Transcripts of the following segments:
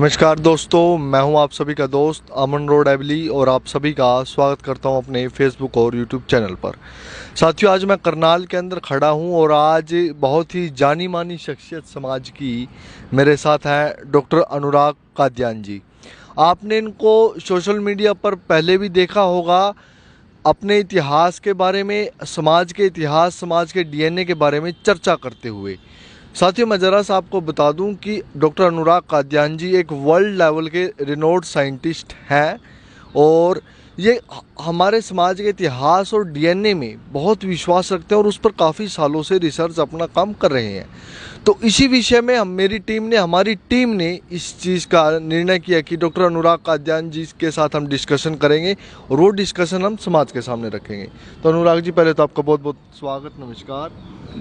नमस्कार दोस्तों, मैं हूं आप सभी का दोस्त अमन रोड एबली और आप सभी का स्वागत करता हूं अपने फेसबुक और यूट्यूब चैनल पर। साथियों, आज मैं करनाल के अंदर खड़ा हूं और आज बहुत ही जानी मानी शख्सियत समाज की मेरे साथ हैं डॉक्टर अनुराग कादियान जी। आपने इनको सोशल मीडिया पर पहले भी देखा होगा अपने इतिहास के बारे में, समाज के इतिहास, समाज के डीएनए के बारे में चर्चा करते हुए। साथियों, मैं ज़रा सा आपको बता दूं कि डॉक्टर अनुराग कादियान जी एक वर्ल्ड लेवल के रिनोड साइंटिस्ट हैं और ये हमारे समाज के इतिहास और डीएनए में बहुत विश्वास रखते हैं और उस पर काफ़ी सालों से रिसर्च अपना काम कर रहे हैं। तो इसी विषय में हमारी टीम ने इस चीज़ का निर्णय किया कि डॉक्टर अनुराग कादियान जी के साथ हम डिस्कशन करेंगे और वो डिस्कशन हम समाज के सामने रखेंगे। तो अनुराग जी, पहले तो आपका बहुत बहुत स्वागत, नमस्कार।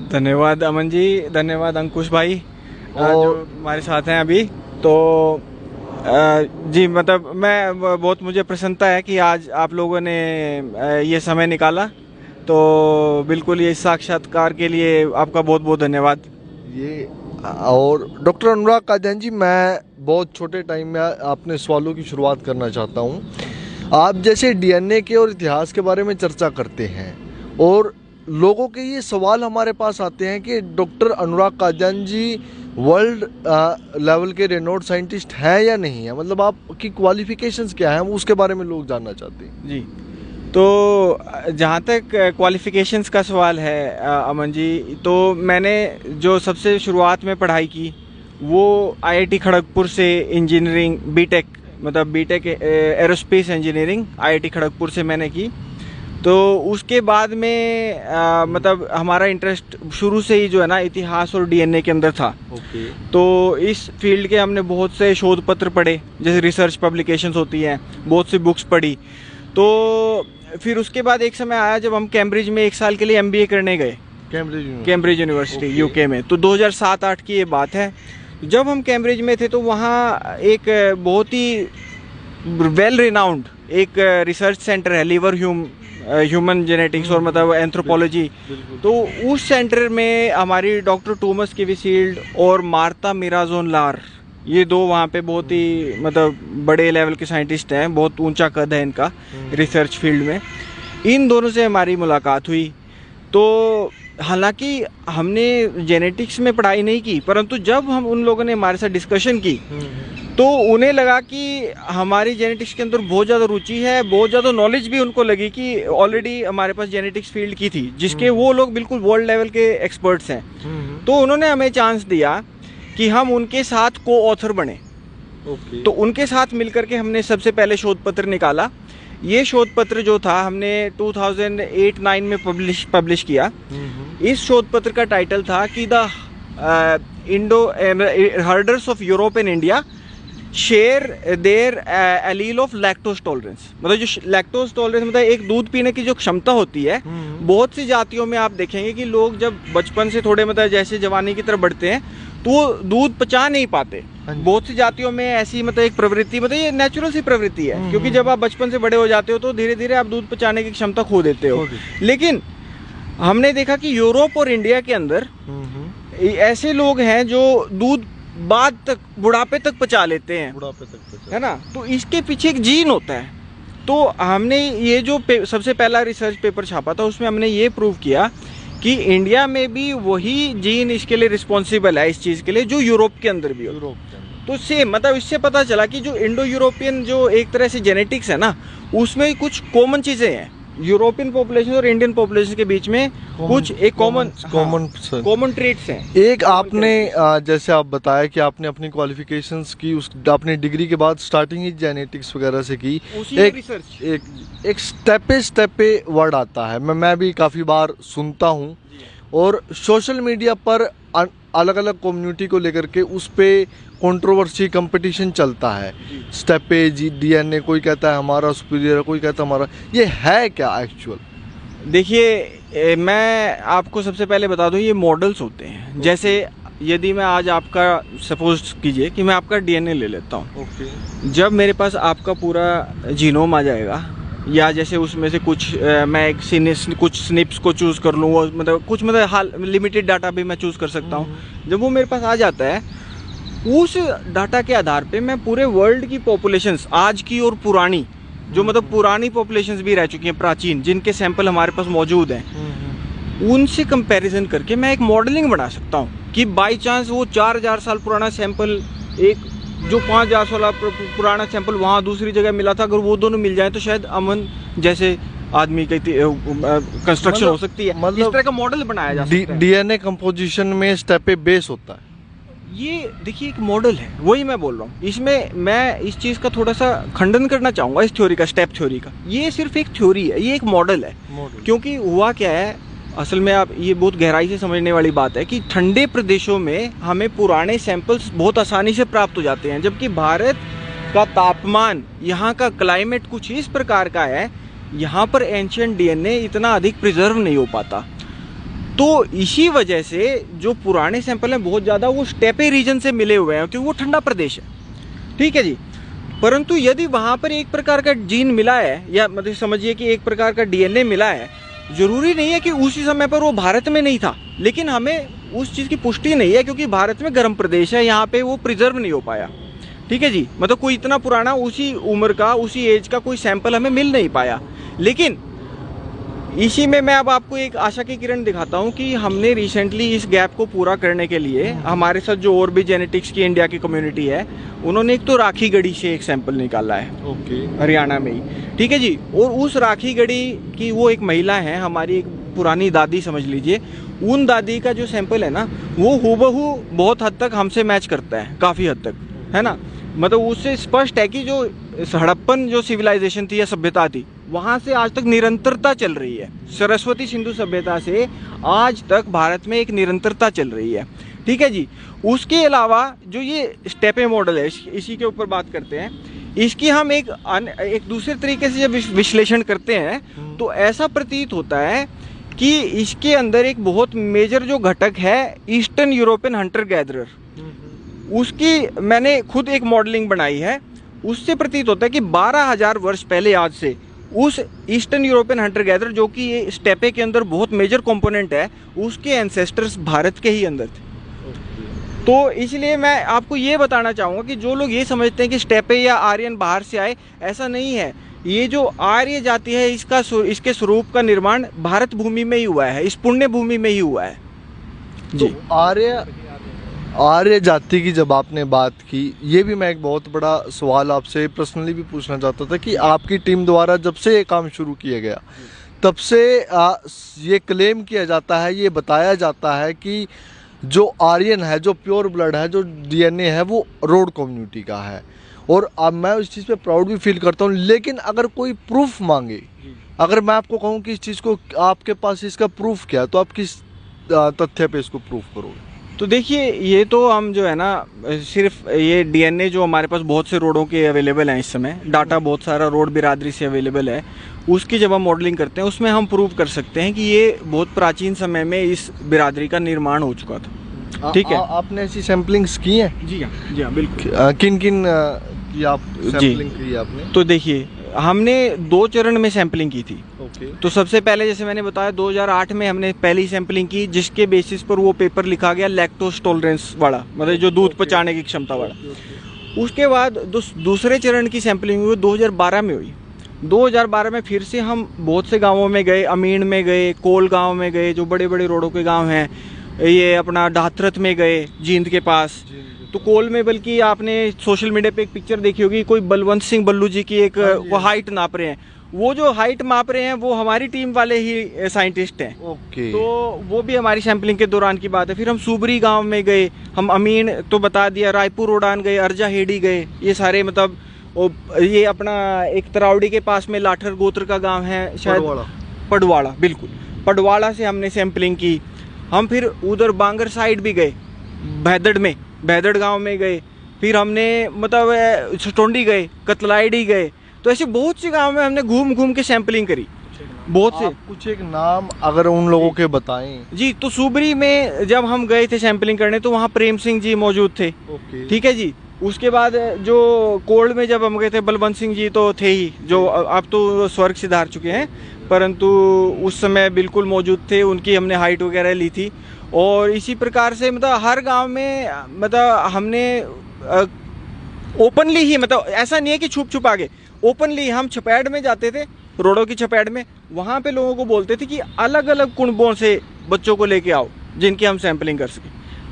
धन्यवाद अमन जी, धन्यवाद अंकुश भाई और जो हमारे साथ हैं अभी। तो जी मतलब मुझे प्रसन्नता है कि आज आप लोगों ने ये समय निकाला। तो बिल्कुल ये साक्षात्कार के लिए आपका बहुत बहुत धन्यवाद। ये और डॉक्टर अनुराग कादियान जी, मैं बहुत छोटे टाइम में अपने सवालों की शुरुआत करना चाहता हूँ। आप जैसे डीएनए के और इतिहास के बारे में चर्चा करते हैं और लोगों के ये सवाल हमारे पास आते हैं कि डॉक्टर अनुराग कादियान जी वर्ल्ड लेवल के रेनोड साइंटिस्ट हैं या नहीं है, मतलब आपकी क्वालिफिकेशंस क्या हैं, उसके बारे में लोग जानना चाहते हैं। जी, तो जहाँ तक क्वालिफ़िकेशंस का सवाल है अमन जी, तो मैंने जो सबसे शुरुआत में पढ़ाई की वो आईआईटी खड़गपुर से engineering BTech aerospace engineering IIT Kharagpur से मैंने की। तो उसके बाद में मतलब हमारा इंटरेस्ट शुरू से ही जो है ना इतिहास और डीएनए के अंदर था। तो इस फील्ड के हमने बहुत से शोध पत्र पढ़े, जैसे रिसर्च पब्लिकेशंस होती हैं, बहुत सी बुक्स पढ़ी। तो फिर उसके बाद एक समय आया जब हम कैम्ब्रिज में 1 साल के लिए एमबीए करने गए, कैम्ब्रिज यूनिवर्सिटी यूके में। तो 2007-8 की ये बात है। जब हम कैम्ब्रिज में थे तो वहाँ एक बहुत ही वेल रिनाउंड एक रिसर्च सेंटर है, लिवर ह्यूमन जेनेटिक्स और मतलब एंथ्रोपोलॉजी। तो उस सेंटर में हमारी डॉक्टर टॉमस किवीशील्ड और मार्था मिराजोन-लार, ये दो वहाँ पे बहुत ही मतलब बड़े लेवल के साइंटिस्ट हैं, बहुत ऊंचा कद है इनका रिसर्च फील्ड में। इन दोनों से हमारी मुलाकात हुई। तो हालांकि हमने जेनेटिक्स में पढ़ाई नहीं की, परंतु जब हम उन लोगों ने हमारे साथ डिस्कशन की तो उन्हें लगा कि हमारी जेनेटिक्स के अंदर बहुत ज़्यादा रुचि है, बहुत ज़्यादा नॉलेज भी उनको लगी कि ऑलरेडी हमारे पास जेनेटिक्स फील्ड की थी, जिसके वो लोग बिल्कुल वर्ल्ड लेवल के एक्सपर्ट्स हैं। तो उन्होंने हमें चांस दिया कि हम उनके साथ को ऑथर बने। तो उनके साथ मिलकर के हमने सबसे पहले शोध पत्र निकाला। ये शोध पत्र जो था हमने 2008-9 में पब्लिश किया। इस शोध पत्र का टाइटल था कि the Indo herders of Europe and India share their allele of lactose tolerance. मतलब जो लैक्टोज टॉलरेंस मतलब एक दूध पीने की जो क्षमता होती है, बहुत सी जातियों में आप देखेंगे कि लोग जब बचपन से थोड़े मतलब जैसे जवानी की तरफ बढ़ते हैं तो वो दूध पचा नहीं पाते। बहुत सी जातियों में ऐसी मतलब एक प्रवृत्ति, मतलब ये नेचुरल सी प्रवृत्ति है, क्योंकि जब आप बचपन से बड़े हो जाते हो तो धीरे धीरे आप दूध पचाने की क्षमता खो देते हो। लेकिन हमने देखा कि यूरोप और इंडिया के अंदर ऐसे लोग हैं जो दूध बाद तक, बुढ़ापे तक पचा लेते हैं, है ना। तो इसके पीछे एक जीन होता है। तो हमने ये जो सबसे पहला रिसर्च पेपर छापा था उसमें हमने ये प्रूव किया कि इंडिया में भी वही जीन इसके लिए रिस्पॉन्सिबल है, इस चीज़ के लिए, जो यूरोप के अंदर भी हो। तो सेम मतलब इससे पता चला कि जो इंडो यूरोपियन जो एक तरह से जेनेटिक्स है ना, उसमें कुछ कॉमन चीज़ें हैं। यूरोपियन पॉपुलेशन और इंडियन पॉपुलेशन के बीच में कुछ एक कॉमन ट्रेट्स हैं। एक आपने जैसे आप बताया कि आपने अपनी क्वालिफिकेशंस की, उस आपने डिग्री के बाद स्टार्टिंग ही जेनेटिक्स वगैरह से की। एक स्टेप पे वर्ड आता है, मैं भी काफ़ी बार सुनता हूँ और सोशल मीडिया पर अलग अलग कम्युनिटी को लेकर के उस पर कंट्रोवर्सी, कंपटीशन चलता है। स्टेप पे डीएनए, कोई कहता है हमारा सुपीरियर, कोई कहता है हमारा। ये है क्या एक्चुअल? देखिए, मैं आपको सबसे पहले बता दूं, ये मॉडल्स होते हैं। जैसे यदि मैं आज आपका, सपोज कीजिए कि मैं आपका डीएनए ले लेता हूँ। जब मेरे पास आपका पूरा जीनोम आ जाएगा, या जैसे उसमें से कुछ मैं कुछ स्निप्स को चूज़ कर लूँ, मतलब कुछ मतलब लिमिटेड डाटा भी मैं चूज़ कर सकता हूँ। जब वो मेरे पास आ जाता है उस डाटा के आधार पे मैं पूरे वर्ल्ड की पॉपुलेशंस, आज की और पुरानी, जो मतलब पुरानी पॉपुलेशंस भी रह चुकी हैं, प्राचीन, जिनके सैंपल हमारे पास मौजूद हैं, उनसे कंपैरिजन करके मैं एक मॉडलिंग बना सकता हूँ कि बाई चांस वो 4000 साल पुराना सैंपल, एक जो 5000 साल पुराना सैंपल वहाँ दूसरी जगह मिला था, अगर वो दोनों मिल जाए तो शायद अमन जैसे आदमी की कंस्ट्रक्शन हो सकती है। इस तरह का मॉडल बनाया जा सकता है। डीएनए कंपोजिशन में स्टेप बेस होता है। ये देखिए एक मॉडल है, वही मैं बोल रहा हूँ। इसमें मैं इस चीज़ का थोड़ा सा खंडन करना चाहूँगा, इस थ्योरी का, स्टेप थ्योरी का। ये सिर्फ एक थ्योरी है, ये एक मॉडल है। क्योंकि हुआ क्या है असल में, आप ये बहुत गहराई से समझने वाली बात है कि ठंडे प्रदेशों में हमें पुराने सैंपल्स बहुत आसानी से प्राप्त हो जाते हैं, जबकि भारत का तापमान, यहाँ का क्लाइमेट कुछ इस प्रकार का है, यहाँ पर एंशिएंट डीएनए इतना अधिक प्रिजर्व नहीं हो पाता। तो इसी वजह से जो पुराने सैंपल हैं बहुत ज़्यादा वो स्टेपे रीजन से मिले हुए हैं, क्योंकि वो ठंडा प्रदेश है, ठीक है जी। परंतु यदि वहाँ पर एक प्रकार का जीन मिला है, या मतलब समझिए कि एक प्रकार का डीएनए मिला है, जरूरी नहीं है कि उसी समय पर वो भारत में नहीं था, लेकिन हमें उस चीज़ की पुष्टि नहीं है, क्योंकि भारत में गर्म प्रदेश है, यहाँ पे वो प्रिजर्व नहीं हो पाया, ठीक है जी। मतलब कोई इतना पुराना, उसी उम्र का, उसी एज का कोई सैंपल हमें मिल नहीं पाया। लेकिन इसी में मैं अब आपको एक आशा की किरण दिखाता हूँ कि हमने रिसेंटली इस गैप को पूरा करने के लिए हमारे साथ जो और भी जेनेटिक्स की इंडिया की कम्युनिटी है, उन्होंने एक तो राखी गढ़ी से एक सैंपल निकाला है, हरियाणा में ही, ठीक है जी। और उस राखी गढ़ी की वो एक महिला है, हमारी एक पुरानी दादी समझ लीजिए, उन दादी का जो सैंपल है ना, वो हूबहू बहुत हद तक हमसे मैच करता है, काफ़ी हद तक, है ना। मतलब उससे स्पष्ट है कि जो हड़प्पन जो सिविलाइजेशन थी या सभ्यता थी, वहाँ से आज तक निरंतरता चल रही है। सरस्वती सिंधु सभ्यता से आज तक भारत में एक निरंतरता चल रही है, ठीक है जी। उसके अलावा जो ये स्टेपे मॉडल है, इसी के ऊपर बात करते हैं, इसकी हम एक दूसरे तरीके से जब विश्लेषण करते हैं तो ऐसा प्रतीत होता है कि इसके अंदर एक बहुत मेजर जो घटक है ईस्टर्न यूरोपियन हंटर गैदरर, उसकी मैंने खुद एक मॉडलिंग बनाई है। उससे प्रतीत होता है कि 12,000 वर्ष पहले आज से उस ईस्टर्न यूरोपियन हंटर गैदर, जो कि ये स्टेपे के अंदर बहुत मेजर कंपोनेंट है, उसके एंसेस्टर्स भारत के ही अंदर थे। तो इसलिए मैं आपको ये बताना चाहूँगा कि जो लोग ये समझते हैं कि स्टेपे या आर्यन बाहर से आए, ऐसा नहीं है। ये जो आर्य जाति है, इसके स्वरूप का निर्माण भारत भूमि में ही हुआ है, इस पुण्य भूमि में ही हुआ है जी। तो आर्य जाति की जब आपने बात की, ये भी मैं एक बहुत बड़ा सवाल आपसे पर्सनली भी पूछना चाहता था कि आपकी टीम द्वारा जब से ये काम शुरू किया गया, तब से ये क्लेम किया जाता है, ये बताया जाता है कि जो आर्यन है, जो प्योर ब्लड है, जो डीएनए है, वो रोड कम्युनिटी का है। और अब मैं उस चीज़ पे प्राउड भी फील करता हूँ। लेकिन अगर कोई प्रूफ मांगे, अगर मैं आपको कहूँ कि इस चीज़ को आपके पास इसका प्रूफ क्या है, तो आप किस तथ्य पे इसको प्रूफ करोगे? तो देखिए, ये तो हम जो है ना, सिर्फ ये डीएनए जो हमारे पास बहुत से रोडों के अवेलेबल हैं इस समय, डाटा बहुत सारा रोड बिरादरी से अवेलेबल है, उसकी जब हम मॉडलिंग करते हैं उसमें हम प्रूव कर सकते हैं कि ये बहुत प्राचीन समय में इस बिरादरी का निर्माण हो चुका था, ठीक है। आपने ऐसी सैम्पलिंग्स की हैं? जी हाँ बिल्कुल। किन किन की आप सैम्पलिंग की आपने? तो देखिए, हमने 2 चरण में सैम्पलिंग की थी। तो सबसे पहले जैसे मैंने बताया 2008 में हमने पहली सैम्पलिंग की, जिसके बेसिस पर वो पेपर लिखा गया लैक्टोज टॉलरेंस वाला, मतलब जो दूध पचाने की क्षमता वाला। उसके बाद दूसरे चरण की सैम्पलिंग हुई 2012 में हुई। 2012 में फिर से हम बहुत से गांवों में गए, अमीन में गए, कोल गांव में गए, जो बड़े बड़े रोडों के गांव हैं, ये अपना डाथरथ में गए, जींद के पास। तो कोल में बल्कि आपने सोशल मीडिया पे एक पिक्चर देखी होगी, कोई बलवंत सिंह बल्लू जी की एक वो हाइट नाप रहे हैं। वो जो हाइट माप रहे हैं वो हमारी टीम वाले ही साइंटिस्ट हैं। ओके। तो वो भी हमारी सैम्पलिंग के दौरान की बात है। फिर हम सूबरी गांव में गए, हम अमीन तो बता दिया, रायपुर रोडान गए, अर्जा हेडी गए, ये सारे मतलब ये अपना एक तरावड़ी के पास में लाठर गोत्र का गांव है शायद, पडवाड़ा, बिल्कुल पडवाड़ा से हमने सैम्पलिंग की। हम फिर उधर बांगर साइड भी गए, भैदड़ गांव में गए, फिर हमने मतलब छटोंडी गए, कतलाईडी गए। तो ऐसे बहुत से गांव में हमने घूम घूम के सैम्पलिंग करी, बहुत से। कुछ एक नाम अगर उन लोगों के बताएं। जी, तो सूबरी में जब हम गए थे सैम्पलिंग करने, तो वहाँ प्रेम सिंह जी मौजूद थे, ठीक है जी। उसके बाद जो कोल्ड में जब हम गए थे, बलवंत सिंह जी तो थे ही, जो अब तो स्वर्ग सिधार चुके हैं, परंतु उस समय बिल्कुल मौजूद थे, उनकी हमने हाइट वगैरह ली थी। और इसी प्रकार से मतलब हर गांव में मतलब हमने ओपनली ही, मतलब ऐसा नहीं है कि छुप छुपा के, ओपनली हम छपैड में जाते थे, रोडों की छपैड में, वहाँ पे लोगों को बोलते थे कि अलग अलग कुनबों से बच्चों को लेके आओ जिनकी हम सैंपलिंग कर सकें,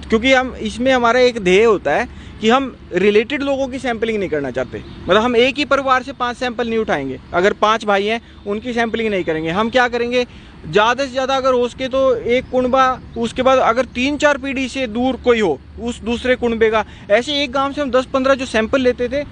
क्योंकि हम इसमें हमारा एक ध्येय होता है कि हम रिलेटेड लोगों की सैंपलिंग नहीं करना चाहते। मतलब हम एक ही परिवार से 5 सैंपल नहीं उठाएंगे, अगर 5 भाई हैं उनकी सैंपलिंग नहीं करेंगे। हम क्या करेंगे, ज़्यादा से ज़्यादा अगर हो सके तो एक कुनबा, उसके बाद अगर 3-4 पीढ़ी से दूर कोई हो उस दूसरे कुनबे का, ऐसे एक गांव से हम 10-15 जो सैंपल लेते थे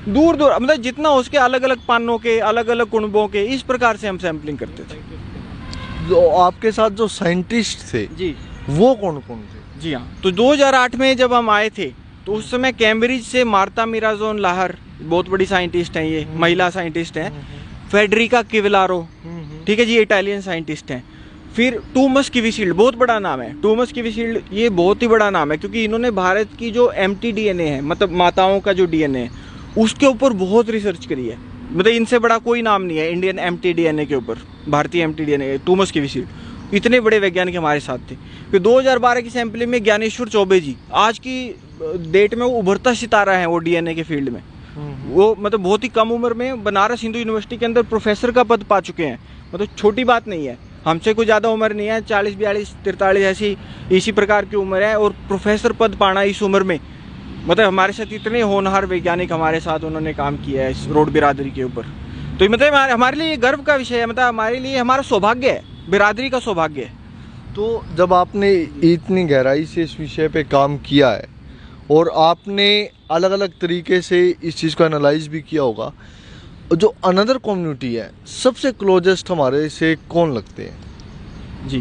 दूर दूर, मतलब जितना हो सके अलग अलग पानों के, अलग अलग कुनबों के, इस प्रकार से हम सैंपलिंग करते थे। जो आपके साथ जो साइंटिस्ट थे जी वो कौन कौन थे? जी हाँ, तो 2008 में जब हम आए थे तो उस समय कैम्ब्रिज से मार्ता मिराजोन लाहर, बहुत बड़ी साइंटिस्ट हैं, ये महिला साइंटिस्ट हैं। फेडरिका किवलारो, ठीक है जी, इटालियन साइंटिस्ट हैं। फिर टॉमस किवीशील्ड, बहुत बड़ा नाम है टॉमस किवीशील्ड, ये बहुत ही बड़ा नाम है क्योंकि इन्होंने भारत की जो mtDNA है, मतलब माताओं का जो DNA है, उसके ऊपर बहुत रिसर्च करी है। मतलब इनसे बड़ा कोई नाम नहीं है इंडियन mtDNA के ऊपर, भारतीय mtDNA, टॉमस किवीशील्ड। इतने बड़े वैज्ञानिक हमारे साथ थे। फिर 2012 की सैंपलिंग में ज्ञानेश्वर चौबे जी, आज की डेट में वो उभरता सितारा है वो DNA के फील्ड में। वो मतलब बहुत ही कम उम्र में बनारस हिंदू यूनिवर्सिटी के अंदर प्रोफेसर का पद पा चुके हैं। मतलब छोटी बात नहीं है, हमसे कोई ज़्यादा उम्र नहीं है, 40, 42, 43 ऐसी इसी प्रकार की उम्र है, और प्रोफेसर पद पाना इस उम्र में, मतलब हमारे साथ इतने होनहार वैज्ञानिक हमारे साथ उन्होंने काम किया है इस रोड बिरादरी के ऊपर। तो मतलब हमारे लिए गर्व का विषय है, मतलब हमारे लिए हमारा सौभाग्य है, बिरादरी का सौभाग्य है। तो जब आपने इतनी गहराई से इस विषय पे काम किया है और आपने अलग अलग तरीके से इस चीज़ को एनालाइज भी किया होगा, जो अनदर कम्युनिटी है सबसे क्लोजेस्ट हमारे से कौन लगते हैं? जी,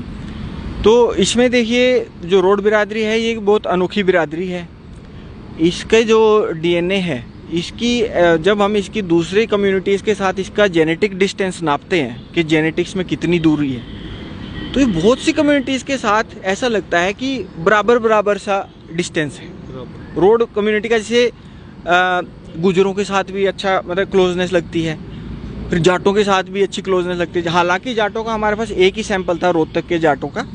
तो इसमें देखिए जो रोड बिरादरी है ये एक बहुत अनोखी बिरादरी है। इसके जो DNA है, इसकी जब हम इसकी दूसरी कम्युनिटीज़ के साथ इसका जेनेटिक डिस्टेंस नापते हैं कि जेनेटिक्स में कितनी दूरी है, तो ये बहुत सी कम्युनिटीज़ के साथ ऐसा लगता है कि बराबर बराबर सा डिस्टेंस है। रोड कम्युनिटी का जैसे गुजरों के साथ भी अच्छा मतलब क्लोजनेस लगती है, फिर जाटों के साथ भी अच्छी क्लोजनेस लगती है। हालांकि जाटों का हमारे पास एक ही सैंपल था रोहतक के जाटों का,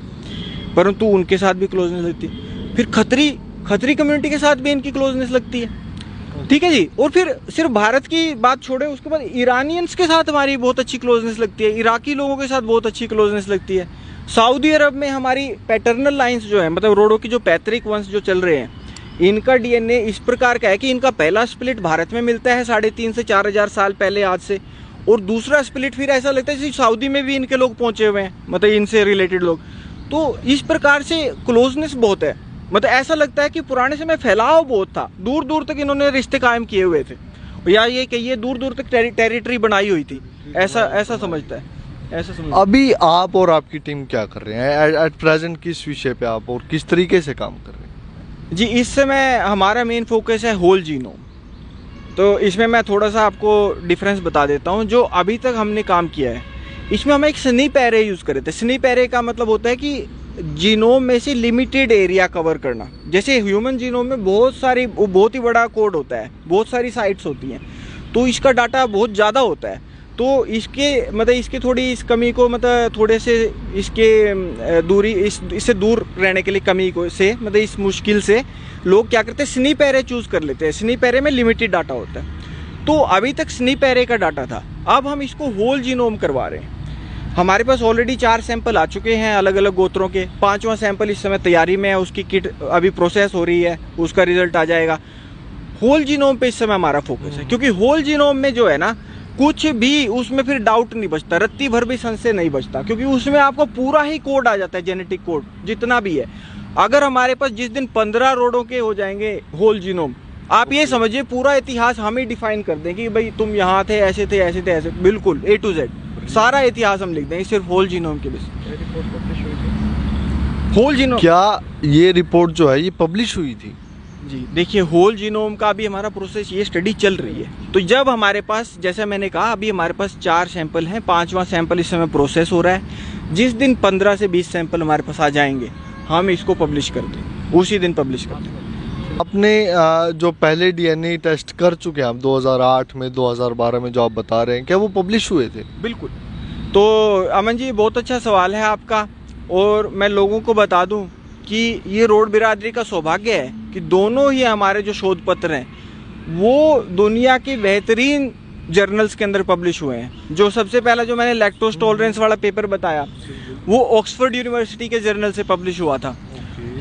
परंतु उनके साथ भी क्लोजनेस लगती है। फिर खत्री कम्युनिटी के साथ भी इनकी क्लोजनेस लगती है, ठीक है जी। और फिर सिर्फ भारत की बात छोड़े, उसके बाद ईरानियंस के साथ हमारी बहुत अच्छी क्लोजनेस लगती है, इराकी लोगों के साथ बहुत अच्छी क्लोजनेस लगती है। सऊदी अरब में हमारी पैटर्नल लाइन्स जो है, मतलब रोडों की जो पैतृक वंश जो चल रहे हैं, इनका DNA इस प्रकार का है कि इनका पहला स्प्लिट भारत में मिलता है 3,500 से 4,000 साल पहले आज से, और दूसरा स्प्लिट फिर ऐसा लगता है जैसे सऊदी में भी इनके लोग पहुंचे हुए हैं, मतलब इनसे रिलेटेड लोग। तो इस प्रकार से क्लोजनेस बहुत है, मतलब ऐसा लगता है कि पुराने समय फैलाव बहुत था, दूर दूर तक इन्होंने रिश्ते कायम किए हुए थे, या ये कहिए दूर दूर तक टेरिटरी बनाई हुई थी, ऐसा समझता है, ऐसा समझता है। अभी आप और आपकी टीम क्या कर रहे हैं एट प्रेजेंट? किस विषय पे आप और किस तरीके से काम कर रहे हैं? जी, इस समय हमारा मेन फोकस है होल जीनोम। तो इसमें मैं थोड़ा सा आपको डिफरेंस बता देता हूँ। जो अभी तक हमने काम किया है, इसमें हम एक स्नीप एरे यूज़ करे थे। स्नीप एरे का मतलब होता है कि जीनोम में से लिमिटेड एरिया कवर करना। जैसे ह्यूमन जीनोम में बहुत ही बड़ा कोड होता है, बहुत सारी साइट्स होती हैं, तो इसका डाटा बहुत ज़्यादा होता है। तो इसके थोड़ी इस कमी को, मतलब थोड़े से इसके दूरी इससे दूर रहने के लिए कमी को से, मतलब इस मुश्किल से लोग क्या करते हैं, स्नीप एरे चूज़ कर लेते हैं। स्नीप एरे में लिमिटेड डाटा होता है। तो अभी तक स्नीप एरे का डाटा था, अब हम इसको होल जीनोम करवा रहे हैं। हमारे पास ऑलरेडी 4 सैंपल आ चुके हैं अलग अलग गोत्रों के, 5वां सैंपल इस समय तैयारी में है, उसकी किट अभी प्रोसेस हो रही है, उसका रिजल्ट आ जाएगा। होल जीनोम पे इस समय हमारा फोकस है, क्योंकि होल जीनोम में जो है ना, कुछ भी उसमें फिर डाउट नहीं बचता, रत्ती भर भी संशय नहीं बचता, क्योंकि उसमें आपको पूरा ही कोड आ जाता है, जेनेटिक कोड जितना भी है। अगर हमारे पास जिस दिन 15 रोडों के हो जाएंगे होल जीनोम, आप ये समझिए पूरा इतिहास हम ही डिफाइन कर दें कि भाई तुम यहाँ थे, ऐसे थे, ऐसे थे, ऐसे, बिल्कुल A to Z सारा इतिहास हम लिख देंगे सिर्फ होल जीनोम के बेस। होल जीनोम, क्या ये रिपोर्ट जो है ये पब्लिश हुई थी? जी देखिए, होल जीनोम का भी हमारा प्रोसेस, ये स्टडी चल रही है। तो जब हमारे पास, जैसे मैंने कहा, अभी हमारे पास 4 सैंपल हैं, 5वां सैंपल इस समय प्रोसेस हो रहा है। जिस दिन 15 से 20 सैंपल हमारे पास आ जाएंगे, हम इसको पब्लिश कर दें, उसी दिन पब्लिश कर दें। अपने जो पहले DNA टेस्ट कर चुके हैं आप 2008 में, 2012 में जो आप बता रहे हैं, क्या वो पब्लिश हुए थे? बिल्कुल। तो अमन जी, बहुत अच्छा सवाल है आपका, और मैं लोगों को बता दूं कि ये रोड बिरादरी का सौभाग्य है कि दोनों ही हमारे जो शोध पत्र हैं वो दुनिया की बेहतरीन जर्नल्स के अंदर पब्लिश हुए हैं। जो सबसे पहला जो मैंने लैक्टोज टॉलरेंस वाला पेपर बताया वो ऑक्सफोर्ड यूनिवर्सिटी के जर्नल से पब्लिश हुआ था।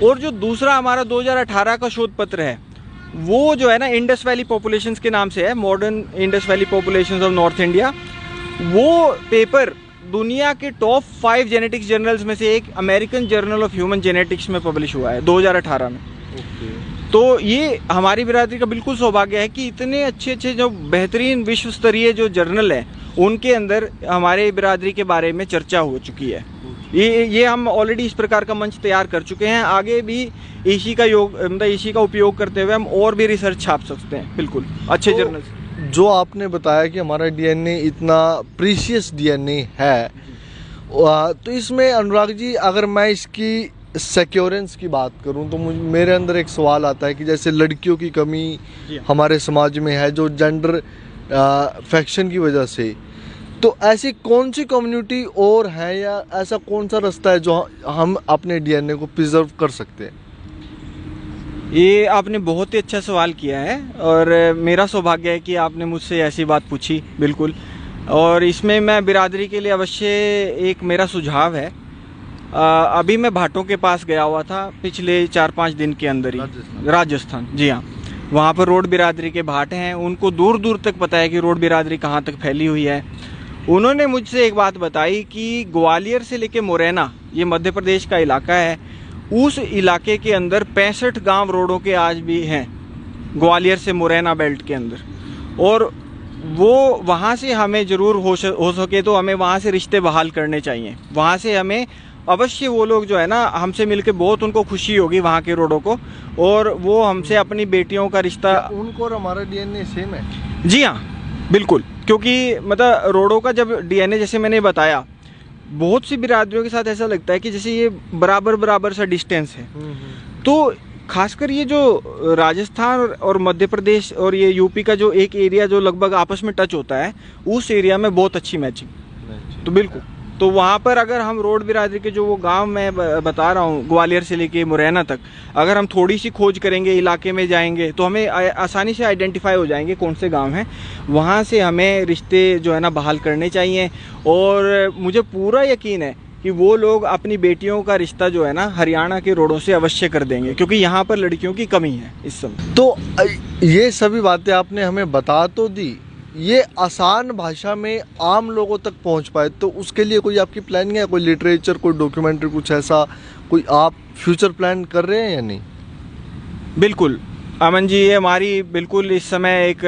और जो दूसरा हमारा 2018 का शोध पत्र है वो जो है ना इंडस वैली पॉपुलेशंस के नाम से है, modern Indus valley populations of north India. वो पेपर दुनिया के टॉप 5 जेनेटिक्स जर्नल्स में से एक American journal of human genetics में पब्लिश हुआ है 2018 में। तो ये हमारी बिरादरी का बिल्कुल सौभाग्य है कि इतने अच्छे अच्छे जो बेहतरीन विश्व स्तरीय जो जर्नल है उनके अंदर हमारे बिरादरी के बारे में चर्चा हो चुकी है। ये हम ऑलरेडी इस प्रकार का मंच तैयार कर चुके हैं। आगे भी इसी का उपयोग करते हुए हम और भी रिसर्च छाप सकते हैं। बिल्कुल अच्छे जर्नल। जो आपने बताया कि हमारा डीएनए इतना प्रीशियस डीएनए है, तो इसमें अनुराग जी अगर मैं इसकी सिक्योरेंस की बात करूं तो मेरे अंदर एक सवाल आता है कि जैसे लड़कियों की कमी हमारे समाज में है जो जेंडर फैक्शन की वजह से, तो ऐसी कौन सी कम्युनिटी और है या ऐसा कौन सा रास्ता है जो हम अपने डीएनए को प्रिजर्व कर सकते हैं? ये आपने बहुत ही अच्छा सवाल किया है और मेरा सौभाग्य है कि आपने मुझसे ऐसी बात पूछी। बिल्कुल। और इसमें मैं बिरादरी के लिए अवश्य एक मेरा सुझाव है। अभी मैं भाटों के पास गया हुआ था पिछले 4-5 दिन के अंदर ही, राजस्थान। जी हाँ, वहाँ पर रोड बिरादरी के भाट हैं। उनको दूर दूर तक पता है कि रोड बिरादरी कहाँ तक फैली हुई है। उन्होंने मुझसे एक बात बताई कि ग्वालियर से लेके मुरैना, ये मध्य प्रदेश का इलाका है, उस इलाके के अंदर 65 गांव रोडों के आज भी हैं, ग्वालियर से मुरैना बेल्ट के अंदर। और वो वहाँ से हमें ज़रूर हो सके तो हमें वहाँ से रिश्ते बहाल करने चाहिए। वहाँ से हमें अवश्य वो लोग जो है ना, हमसे मिलके बहुत उनको खुशी होगी वहाँ के रोडों को, और वो हमसे अपनी बेटियों का रिश्ता। उनको और हमारा डीएनए सेम है? जी हाँ, बिल्कुल। क्योंकि मतलब रोडों का जब डीएनए, जैसे मैंने बताया, बहुत सी बिरादरियों के साथ ऐसा लगता है कि जैसे ये बराबर सा डिस्टेंस है। तो खासकर ये जो राजस्थान और मध्य प्रदेश और ये यूपी का जो एक एरिया जो लगभग आपस में टच होता है, उस एरिया में बहुत अच्छी मैचिंग। तो बिल्कुल, तो वहाँ पर अगर हम रोड बिरादरी के जो वो गांव मैं बता रहा हूँ, ग्वालियर से लेके मुरैना तक, अगर हम थोड़ी सी खोज करेंगे, इलाके में जाएंगे, तो हमें आसानी से आइडेंटिफाई हो जाएंगे कौन से गांव हैं। वहाँ से हमें रिश्ते जो है ना बहाल करने चाहिए। और मुझे पूरा यकीन है कि वो लोग अपनी बेटियों का रिश्ता जो है ना हरियाणा के रोडों से अवश्य कर देंगे, क्योंकि यहाँ पर लड़कियों की कमी है इस समय। तो ये सभी बातें आपने हमें बता तो दी, ये आसान भाषा में आम लोगों तक पहुंच पाए तो उसके लिए कोई आपकी प्लानिंग है? कोई लिटरेचर, कोई डॉक्यूमेंट्री, कुछ ऐसा कोई आप फ्यूचर प्लान कर रहे हैं या नहीं? बिल्कुल अमन जी, ये हमारी बिल्कुल इस समय एक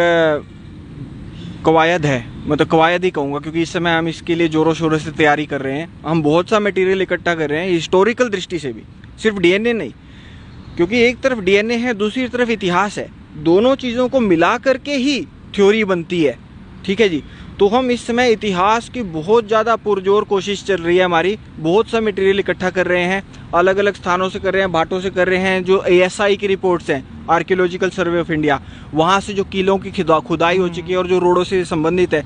कवायद है, मतलब कवायद ही कहूँगा, क्योंकि इस समय हम इसके लिए ज़ोरों शोरों से तैयारी कर रहे हैं। हम बहुत सा मटेरियल इकट्ठा कर रहे हैं हिस्टोरिकल दृष्टि से भी, सिर्फ डीएनए नहीं, क्योंकि एक तरफ डीएनए है, दूसरी तरफ इतिहास है। दोनों चीज़ों को मिला करके ही थ्योरी बनती है। ठीक है जी। तो हम इस समय इतिहास की बहुत ज़्यादा पुरजोर कोशिश चल रही है हमारी। बहुत सा मटेरियल इकट्ठा कर रहे हैं, अलग अलग स्थानों से कर रहे हैं, भाटों से कर रहे हैं। जो ASI की रिपोर्ट्स हैं, आर्कियोलॉजिकल सर्वे ऑफ इंडिया, वहाँ से जो किलों की खुदाई हो चुकी है और जो रोडों से संबंधित है,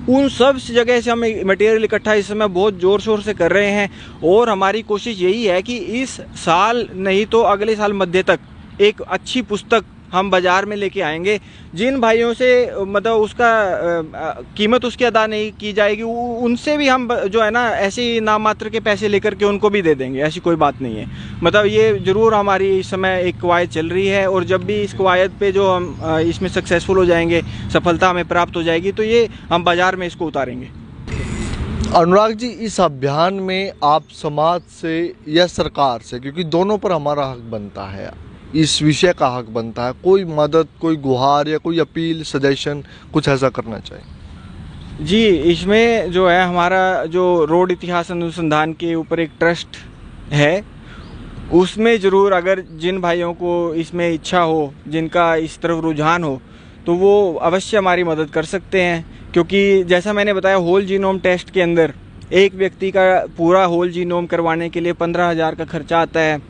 उन सब जगह से हम मटेरियल इकट्ठा इस समय बहुत ज़ोर शोर से कर रहे हैं। और हमारी कोशिश यही है कि इस साल नहीं तो अगले साल मध्य तक एक अच्छी पुस्तक हम बाज़ार में लेके आएंगे। जिन भाइयों से मतलब उसका कीमत उसकी अदा नहीं की जाएगी, उनसे भी हम जो है ना ऐसे ही नाम मात्र के पैसे लेकर के उनको भी दे देंगे। ऐसी कोई बात नहीं है। मतलब ये ज़रूर हमारी इस समय एक कवायद चल रही है, और जब भी इस कवायद पे जो हम इसमें सक्सेसफुल हो जाएंगे, सफलता हमें प्राप्त हो जाएगी, तो ये हम बाज़ार में इसको उतारेंगे। अनुराग जी, इस अभियान में आप समाज से या सरकार से, क्योंकि दोनों पर हमारा हक बनता है, इस विषय का हक बनता है, कोई मदद, कोई गुहार या कोई अपील, सजेशन, कुछ ऐसा करना चाहिए? जी, इसमें जो है हमारा जो रोड इतिहास अनुसंधान के ऊपर एक ट्रस्ट है, उसमें ज़रूर अगर जिन भाइयों को इसमें इच्छा हो, जिनका इस तरफ रुझान हो, तो वो अवश्य हमारी मदद कर सकते हैं। क्योंकि जैसा मैंने बताया, होल जीनोम टेस्ट के अंदर एक व्यक्ति का पूरा होल जीनोम करवाने के लिए 15,000 का खर्चा आता है।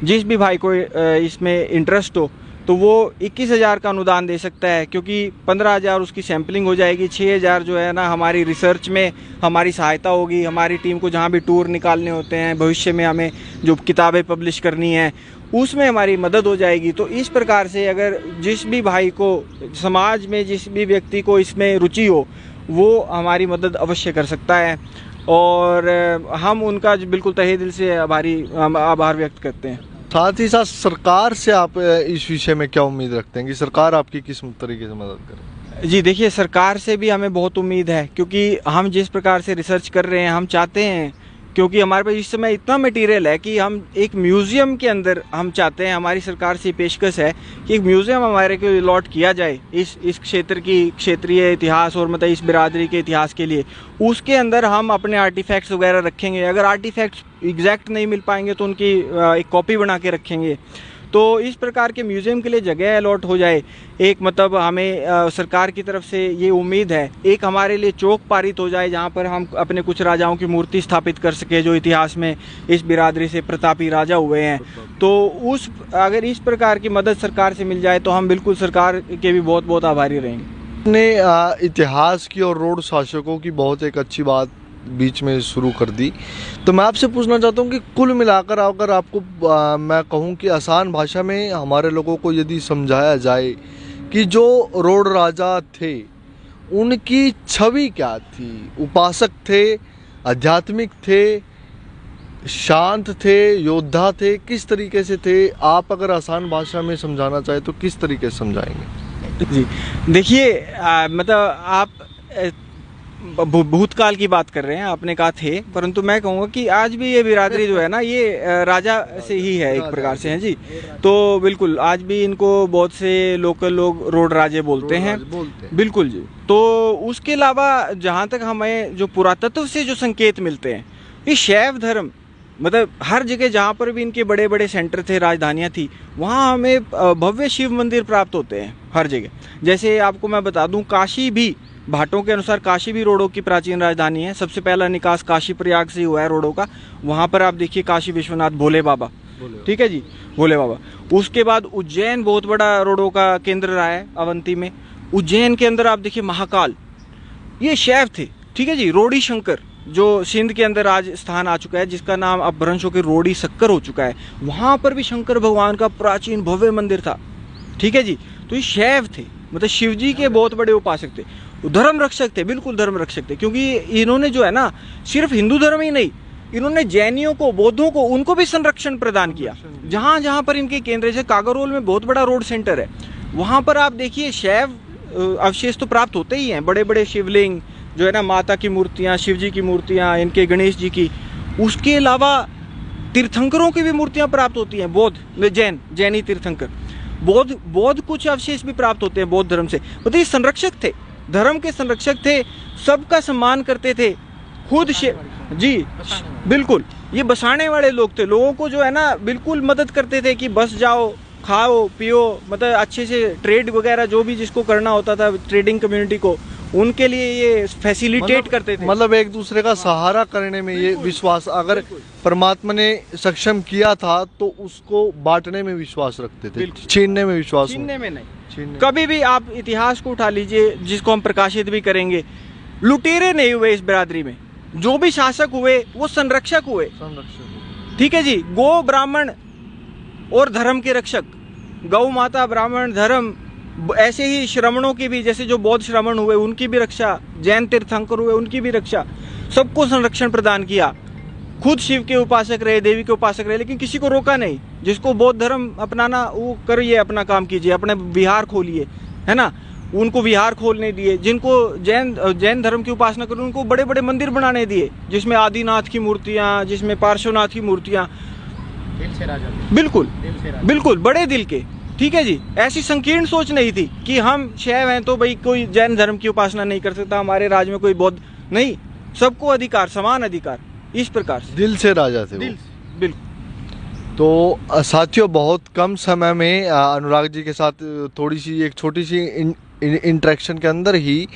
जिस भी भाई को इसमें इंटरेस्ट हो तो वो 21,000 का अनुदान दे सकता है, क्योंकि 15,000 उसकी सैम्पलिंग हो जाएगी, 6,000 जो है ना हमारी रिसर्च में हमारी सहायता होगी, हमारी टीम को जहाँ भी टूर निकालने होते हैं, भविष्य में हमें जो किताबें पब्लिश करनी है उसमें हमारी मदद हो जाएगी। तो इस प्रकार से अगर जिस भी भाई को, समाज में जिस भी व्यक्ति को इसमें रुचि हो, वो हमारी मदद अवश्य कर सकता है, और हम उनका बिल्कुल तहे दिल से आभार व्यक्त करते हैं। साथ ही साथ सरकार से आप इस विषय में क्या उम्मीद रखते हैं कि सरकार आपकी किस तरीके से मदद करे? जी देखिए, सरकार से भी हमें बहुत उम्मीद है, क्योंकि हम जिस प्रकार से रिसर्च कर रहे हैं, हम चाहते हैं, क्योंकि हमारे पास इस समय इतना मटेरियल है कि हम एक म्यूज़ियम के अंदर हम चाहते हैं, हमारी सरकार से पेशकश है कि एक म्यूज़ियम हमारे को अलॉट किया जाए इस क्षेत्र की क्षेत्रीय इतिहास और मतलब इस बिरादरी के इतिहास के लिए। उसके अंदर हम अपने आर्टिफैक्ट्स वगैरह रखेंगे। अगर आर्टिफैक्ट्स एग्जैक्ट नहीं मिल पाएंगे तो उनकी एक कॉपी बना के रखेंगे। तो इस प्रकार के म्यूज़ियम के लिए जगह अलॉट हो जाए, एक मतलब हमें सरकार की तरफ से ये उम्मीद है। एक हमारे लिए चौक पारित हो जाए जहाँ पर हम अपने कुछ राजाओं की मूर्ति स्थापित कर सके जो इतिहास में इस बिरादरी से प्रतापी राजा हुए हैं। तो अगर इस प्रकार की मदद सरकार से मिल जाए तो हम बिल्कुल सरकार के भी बहुत बहुत आभारी रहेंगे। ने इतिहास की और रोड शासकों की बहुत एक अच्छी बात बीच में शुरू कर दी, तो मैं आपसे पूछना चाहता हूँ कि कुल मिलाकर अगर आपको मैं कहूँ कि आसान भाषा में हमारे लोगों को यदि समझाया जाए कि जो रोड राजा थे उनकी छवि क्या थी, उपासक थे, आध्यात्मिक थे, शांत थे, योद्धा थे, किस तरीके से थे, आप अगर आसान भाषा में समझाना चाहे तो किस तरीके से समझाएंगे? जी देखिए, मतलब आप भूतकाल की बात कर रहे हैं, आपने कहा थे, परंतु मैं कहूँगा कि आज भी ये बिरादरी जो है ना ये राजा से ही है एक प्रकार से, हैं जी। तो बिल्कुल आज भी इनको बहुत से लोकल लोग रोड राजे बोलते हैं। बिल्कुल जी। तो उसके अलावा जहाँ तक हमें जो पुरातत्व से जो संकेत मिलते हैं, ये शैव धर्म मतलब हर जगह जहाँ पर भी इनके बड़े बड़े सेंटर थे, राजधानियाँ थी, वहाँ हमें भव्य शिव मंदिर प्राप्त होते हैं हर जगह। जैसे आपको मैं बता दूँ, काशी भी भाटों के अनुसार काशी भी रोडों की प्राचीन राजधानी है। सबसे पहला निकास काशी प्रयाग से हुआ है रोडों का। वहाँ पर आप देखिए काशी विश्वनाथ भोले बाबा, ठीक है जी, भोले बाबा। उसके बाद उज्जैन बहुत बड़ा रोडों का केंद्र रहा है अवंती में। उज्जैन के अंदर आप देखिए महाकाल, ये शैव थे, ठीक है जी। रोडी शंकर जो सिंध के अंदर आज स्थान आ चुका है, जिसका नाम अब भ्रंश होकर रोडी शक्कर हो चुका है, वहाँ पर भी शंकर भगवान का प्राचीन भव्य मंदिर था, ठीक है जी। तो ये शैव थे, मतलब शिव जी के बहुत बड़े उपासक थे, धर्म रक्षक थे, बिल्कुल धर्म रक्षक थे। क्योंकि इन्होंने जो है ना सिर्फ हिंदू धर्म ही नहीं, इन्होंने जैनियों को, बौद्धों को, उनको भी संरक्षण प्रदान किया। जहाँ जहाँ पर इनके केंद्र, जैसे कागरोल में बहुत बड़ा रोड सेंटर है, वहाँ पर आप देखिए शैव अवशेष तो प्राप्त होते ही हैं। बड़े बड़े शिवलिंग जो है ना, माता की मूर्तियाँ, शिव जी की मूर्तियाँ, इनके गणेश जी की, उसके अलावा तीर्थंकरों की भी मूर्तियाँ प्राप्त होती हैं। बौद्ध जैनी तीर्थंकर, बौद्ध कुछ अवशेष भी प्राप्त होते हैं बौद्ध धर्म से। मतलब ये संरक्षक थे, धर्म के संरक्षक थे, सबका सम्मान करते थे, खुद जी बिल्कुल, ये बसाने वाले लोग थे। लोगों को जो है ना बिल्कुल मदद करते थे कि बस जाओ, खाओ पियो, मतलब अच्छे से ट्रेड वगैरह जो भी जिसको करना होता था ट्रेडिंग कम्युनिटी को, उनके लिए ये फैसिलिटेट करते थे। मतलब एक दूसरे का सहारा करने में ये विश्वास, अगर परमात्मा ने सक्षम किया था तो उसको बांटने में विश्वास रखते थे, छीनने में विश्वास, छीनने में नहीं। कभी भी आप इतिहास को उठा लीजिए, जिसको हम प्रकाशित भी करेंगे, लुटेरे नहीं हुए इस बिरादरी में। जो भी शासक हुए वो संरक्षक हुए, ठीक है जी। गो ब्राह्मण और धर्म के रक्षक, गौ माता, ब्राह्मण, धर्म, ऐसे ही श्रमणों की भी, जैसे जो बौद्ध श्रमण हुए उनकी भी रक्षा, जैन तीर्थंकर हुए उनकी भी रक्षा, सबको संरक्षण प्रदान किया। खुद शिव के उपासक रहे, देवी के उपासक रहे, लेकिन किसी को रोका नहीं। जिसको बौद्ध धर्म अपनाना वो करिए, अपना काम कीजिए, अपने विहार खोलिए, है ना, उनको विहार खोलने दिए। जिनको जैन धर्म की उपासना करें उनको बड़े बड़े मंदिर बनाने दिए, जिसमें आदिनाथ की मूर्तियाँ, जिसमें पार्श्वनाथ की मूर्तियाँ, बिल्कुल बिल्कुल बड़े दिल के, ठीक है जी। ऐसी संकीर्ण सोच नहीं थी कि हम शैव हैं तो भाई कोई जैन धर्म की उपासना नहीं कर सकता, हमारे राज्य में कोई बौद्ध नहीं, सबको अधिकार, समान अधिकार, इस प्रकार से दिल से राजा थे, दिल बिल्कुल। तो साथियों, बहुत कम समय में अनुराग जी के साथ थोड़ी सी एक छोटी सी इंटरेक्शन के अंदर ही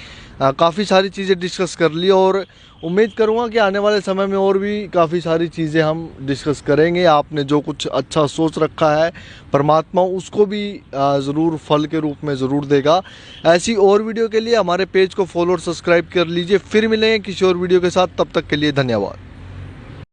काफ़ी सारी चीज़ें डिस्कस कर ली, और उम्मीद करूँगा कि आने वाले समय में और भी काफ़ी सारी चीज़ें हम डिस्कस करेंगे। आपने जो कुछ अच्छा सोच रखा है, परमात्मा उसको भी ज़रूर फल के रूप में ज़रूर देगा। ऐसी और वीडियो के लिए हमारे पेज को फॉलो और सब्सक्राइब कर लीजिए। फिर मिलेंगे किसी और वीडियो के साथ, तब तक के लिए धन्यवाद।